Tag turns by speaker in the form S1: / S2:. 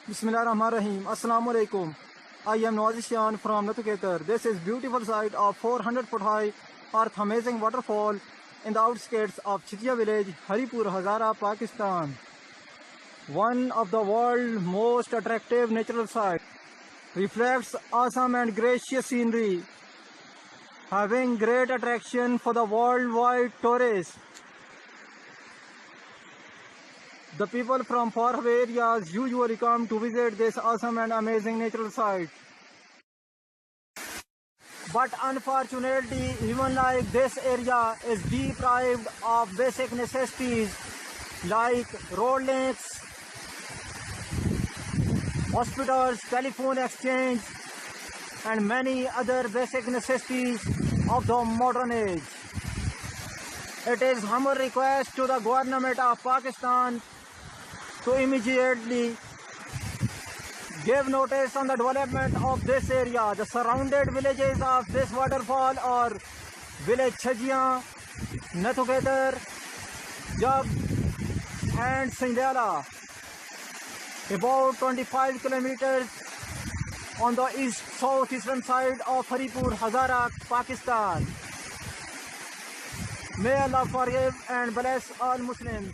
S1: Bismillahirrahmanirrahim. Assalamu alaikum. I am Navazish from NathoKhaiter. This is beautiful site of 400 foot high earth amazing waterfall in the outskirts of Chhajian village, Haripur Hazara, Pakistan. One of the world's most attractive natural sites. Reflects awesome and gracious scenery, having great attraction for the worldwide tourists. The people from faraway areas usually come to visit this awesome and amazing natural site. But unfortunately, even like this area is deprived of basic necessities like road links, hospitals, telephone exchange, and many other basic necessities of the modern age. It is humble request to the government of Pakistan to immediately give notice on the development of this area. The surrounded villages of this waterfall are village Chhajian, NathoKhaiter, Jab and Sindela, about 25 kilometers on the southeastern side of Haripur Hazara, Pakistan. May Allah forgive and bless all Muslims.